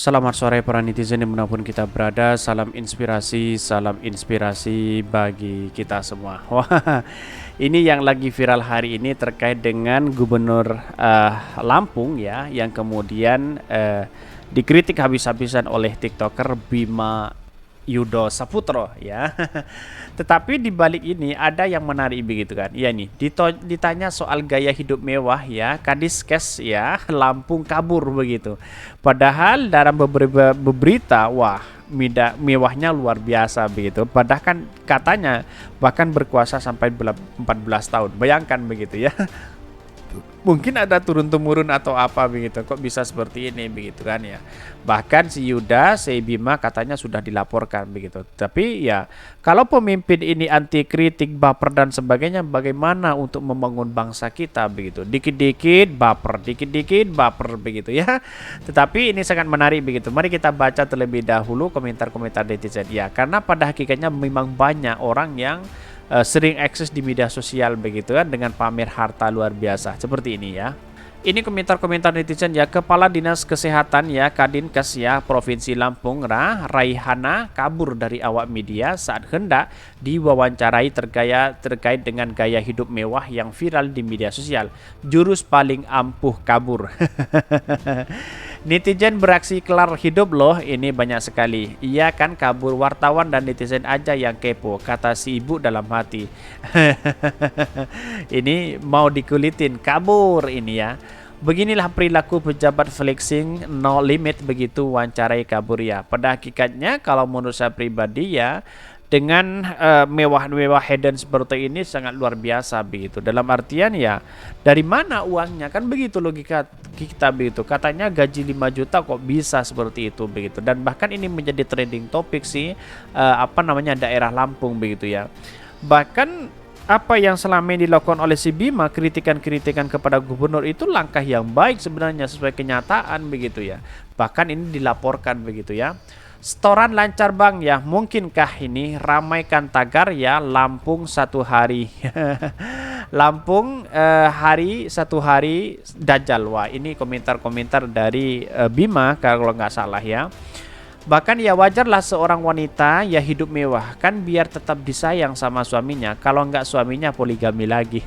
Selamat sore para netizen dimanapun kita berada. Salam inspirasi bagi kita semua. Wah, ini yang lagi viral hari ini terkait dengan Gubernur Lampung ya, yang kemudian dikritik habis-habisan oleh TikToker Bima Yudo Saputro ya. Tetapi di balik ini ada yang menarik begitu kan. Ya nih, ditanya soal gaya hidup mewah ya, Kadiskes ya, Lampung kabur begitu. Padahal dalam beberapa berita, wah, mewahnya luar biasa begitu. Padahal kan katanya bahkan berkuasa sampai 14 tahun. Bayangkan begitu ya. Mungkin ada turun-temurun atau apa begitu, kok bisa seperti ini begitu kan ya. Bahkan si Yuda, si Bima katanya sudah dilaporkan begitu. Tapi ya kalau pemimpin ini anti kritik, baper dan sebagainya, bagaimana untuk membangun bangsa kita begitu. Dikit-dikit baper begitu ya. Tetapi ini sangat menarik begitu. Mari kita baca terlebih dahulu komentar-komentar netizen ya, karena pada hakikatnya memang banyak orang yang sering akses di media sosial begitu kan, dengan pamer harta luar biasa seperti ini ya. Ini komentar-komentar netizen ya. Kepala Dinas Kesehatan ya Kadinkes ya Provinsi Lampung Raihana kabur dari awak media saat hendak diwawancarai terkait dengan gaya hidup mewah yang viral di media sosial. Jurus paling ampuh kabur. Netizen beraksi kelar hidup loh, ini banyak sekali. Iya kan kabur, wartawan dan netizen aja yang kepo, kata si ibu dalam hati. Ini mau dikulitin, kabur ini ya. Beginilah perilaku pejabat flexing no limit begitu wawancarai kabur ya. Pada hakikatnya kalau menurut saya pribadi ya, dengan mewah-mewah hedon seperti ini sangat luar biasa begitu. Dalam artian ya, dari mana uangnya, kan begitu logika kita begitu. Katanya gaji 5 juta kok bisa seperti itu begitu. Dan bahkan ini menjadi trending topik sih daerah Lampung begitu ya. Bahkan apa yang selama ini dilakukan oleh si Bima, kritikan-kritikan kepada gubernur itu langkah yang baik sebenarnya sesuai kenyataan begitu ya. Bahkan ini dilaporkan begitu ya. Setoran lancar bang ya, mungkinkah ini ramaikan tagar ya Lampung satu hari. Lampung hari satu hari Dajjal. Wah, ini komentar-komentar dari Bima kalau nggak salah ya. Bahkan ya wajarlah seorang wanita ya hidup mewah kan biar tetap disayang sama suaminya. Kalau nggak suaminya poligami lagi.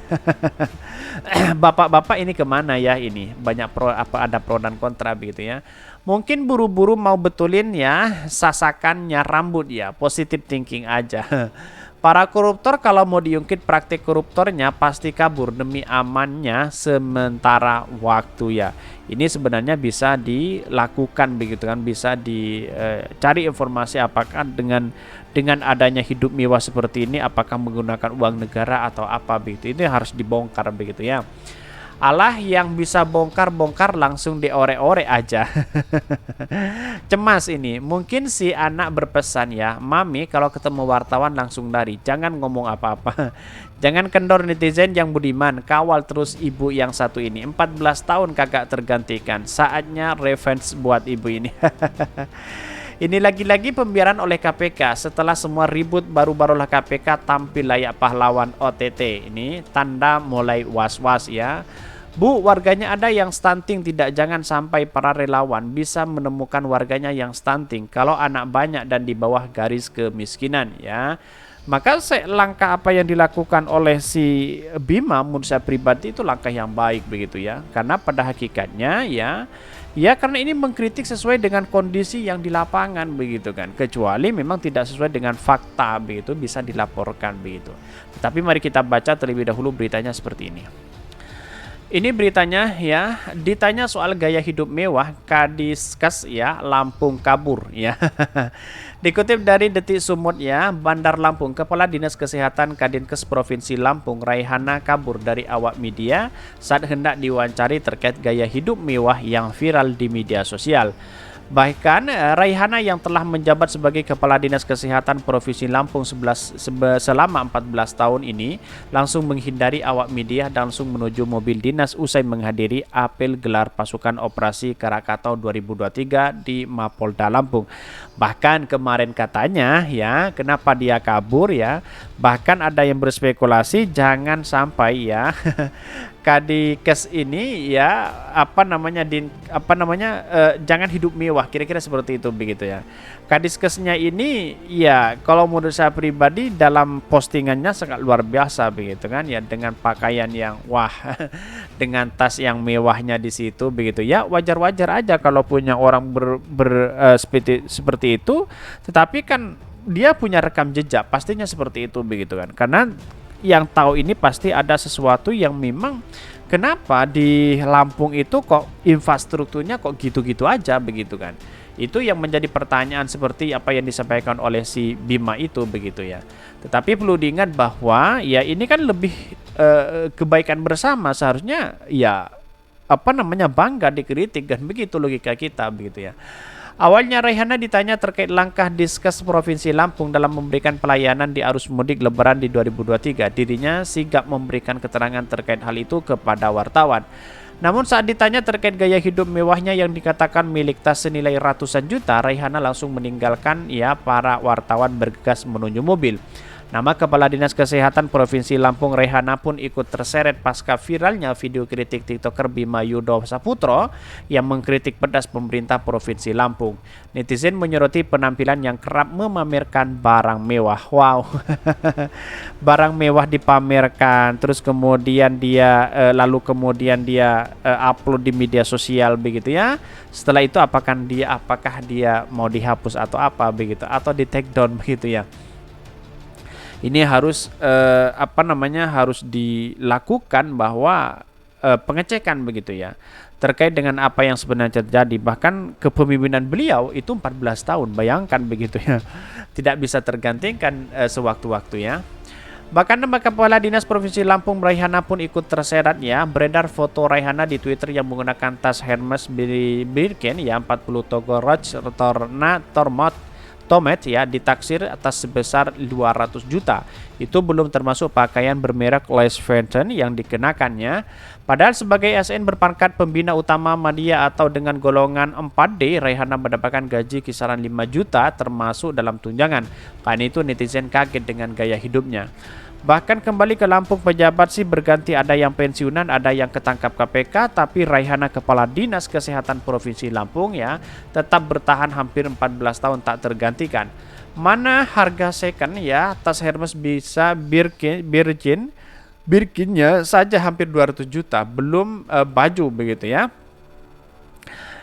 Bapak-bapak ini kemana ya ini? Banyak ada pro dan kontra begitu ya. Mungkin buru-buru mau betulin ya sasakannya rambut ya. Positive thinking aja. Para koruptor kalau mau diungkit praktik koruptornya pasti kabur demi amannya sementara waktu ya. Ini sebenarnya bisa dilakukan begitu kan, bisa dicari informasi apakah dengan adanya hidup mewah seperti ini apakah menggunakan uang negara atau apa begitu. Ini harus dibongkar begitu ya. Allah yang bisa bongkar-bongkar langsung diore-ore aja. Cemas ini. Mungkin si anak berpesan ya, Mami kalau ketemu wartawan langsung lari, jangan ngomong apa-apa. Jangan kendor netizen yang budiman, kawal terus ibu yang satu ini. 14 tahun kagak tergantikan. Saatnya revenge buat ibu ini. Ini lagi-lagi pembiaran oleh KPK. Setelah semua ribut baru-barulah KPK tampil layak pahlawan OTT. Ini tanda mulai was-was ya. Bu, warganya ada yang stunting tidak, jangan sampai para relawan bisa menemukan warganya yang stunting kalau anak banyak dan di bawah garis kemiskinan ya. Maka langkah apa yang dilakukan oleh si Bima menurut saya pribadi itu langkah yang baik begitu ya. Karena pada hakikatnya ya karena ini mengkritik sesuai dengan kondisi yang di lapangan begitu kan. Kecuali memang tidak sesuai dengan fakta begitu bisa dilaporkan begitu. Tapi mari kita baca terlebih dahulu beritanya seperti ini. Ini beritanya ya, ditanya soal gaya hidup mewah, Kadiskes ya, Lampung kabur ya. Dikutip dari Detik Sumut ya, Bandar Lampung, Kepala Dinas Kesehatan Kadinkes Provinsi Lampung, Raihana kabur dari awak media saat hendak diwawancari terkait gaya hidup mewah yang viral di media sosial. Bahkan Raihana yang telah menjabat sebagai Kepala Dinas Kesehatan Provinsi Lampung selama 14 tahun ini langsung menghindari awak media dan langsung menuju mobil dinas usai menghadiri apel gelar pasukan operasi Krakatau 2023 di Mapolda Lampung. Bahkan kemarin katanya ya, kenapa dia kabur ya, bahkan ada yang berspekulasi jangan sampai ya Kadikes ini ya jangan hidup mewah, kira-kira seperti itu begitu ya. Kadiskesnya ini ya kalau menurut saya pribadi dalam postingannya sangat luar biasa begitu kan ya, dengan pakaian yang wah dengan tas yang mewahnya di situ begitu ya. Wajar-wajar aja kalau punya orang seperti itu, tetapi kan dia punya rekam jejak pastinya seperti itu begitu kan, karena yang tahu ini pasti ada sesuatu yang memang kenapa di Lampung itu kok infrastrukturnya kok gitu-gitu aja begitu kan. Itu yang menjadi pertanyaan seperti apa yang disampaikan oleh si Bima itu begitu ya. Tetapi perlu diingat bahwa ya ini kan lebih kebaikan bersama, seharusnya ya bangga dikritik dan begitu logika kita begitu ya. Awalnya Raihana ditanya terkait langkah Diskes Provinsi Lampung dalam memberikan pelayanan di arus mudik Lebaran di 2023. Dirinya sigap memberikan keterangan terkait hal itu kepada wartawan. Namun saat ditanya terkait gaya hidup mewahnya yang dikatakan milik tas senilai ratusan juta, Raihana langsung meninggalkan para wartawan bergegas menuju mobil. Nama Kepala Dinas Kesehatan Provinsi Lampung Raihana pun ikut terseret pasca viralnya video kritik TikToker Bima Yudho Saputro yang mengkritik pedas pemerintah Provinsi Lampung. Netizen menyoroti penampilan yang kerap memamerkan barang mewah. Wow, barang mewah dipamerkan, terus kemudian dia upload di media sosial begitu ya. Setelah itu apakah dia mau dihapus atau apa begitu, atau di take down begitu ya. Ini harus harus dilakukan bahwa pengecekan begitu ya terkait dengan apa yang sebenarnya terjadi. Bahkan kepemimpinan beliau itu 14 tahun, bayangkan begitu ya, tidak bisa tergantikan sewaktu-waktu ya. Bahkan nama Kepala Dinas Provinsi Lampung Raihana pun ikut terseret ya. Beredar foto Raihana di Twitter yang menggunakan tas Hermes Birkin ya 40 Togoroch Tomet ya, ditaksir atas sebesar 200 juta. Itu belum termasuk pakaian bermerek Louis Vuitton yang dikenakannya. Padahal sebagai ASN berpangkat pembina utama media atau dengan golongan 4D, Raihana mendapatkan gaji kisaran 5 juta termasuk dalam tunjangan. Karena itu netizen kaget dengan gaya hidupnya. Bahkan kembali ke Lampung, pejabat sih berganti, ada yang pensiunan, ada yang ketangkap KPK, tapi Raihana Kepala Dinas Kesehatan Provinsi Lampung ya tetap bertahan hampir 14 tahun tak tergantikan. Mana harga second ya tas Hermes bisa Birkinnya saja hampir 200 juta, belum baju begitu ya.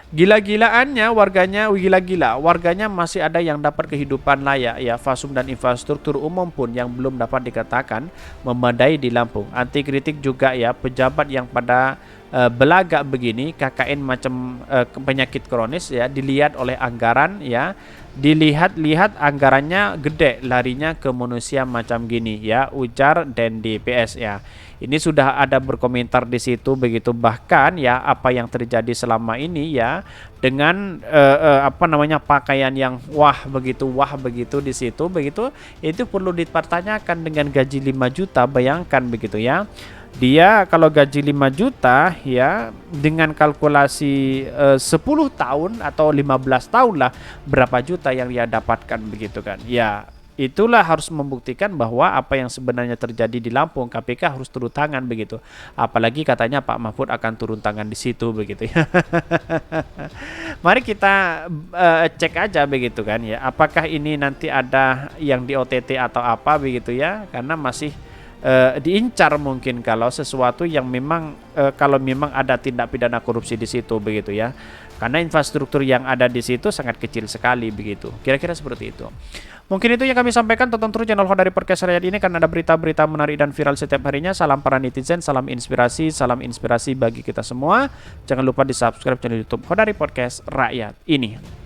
Gila-gilaannya warganya masih ada yang dapat kehidupan layak ya. Fasum dan infrastruktur umum pun yang belum dapat dikatakan memadai di Lampung. Anti kritik juga ya, pejabat yang pada belagak begini, KKN macam penyakit kronis ya, dilihat oleh anggaran ya, dilihat anggarannya gede, larinya ke manusia macam gini ya, ujar dan DPS ya. Ini sudah ada berkomentar di situ begitu, bahkan ya apa yang terjadi selama ini ya dengan pakaian yang wah begitu di situ begitu, itu perlu dipertanyakan dengan gaji 5 juta, bayangkan begitu ya. Dia kalau gaji 5 juta ya dengan kalkulasi 10 tahun atau 15 tahun lah, berapa juta yang dia dapatkan begitu kan. Ya itulah harus membuktikan bahwa apa yang sebenarnya terjadi di Lampung, KPK harus turun tangan begitu. Apalagi katanya Pak Mahfud akan turun tangan di situ begitu ya. Mari kita cek aja begitu kan ya. Apakah ini nanti ada yang di OTT atau apa begitu ya? Karena masih diincar mungkin kalau sesuatu yang memang kalau memang ada tindak pidana korupsi di situ begitu ya. Karena infrastruktur yang ada di situ sangat kecil sekali begitu. Kira-kira seperti itu. Mungkin itu yang kami sampaikan. Tonton terus channel Hodari Podcast Rakyat ini karena ada berita-berita menarik dan viral setiap harinya. Salam para netizen, salam inspirasi bagi kita semua. Jangan lupa di subscribe channel YouTube Hodari Podcast Rakyat ini.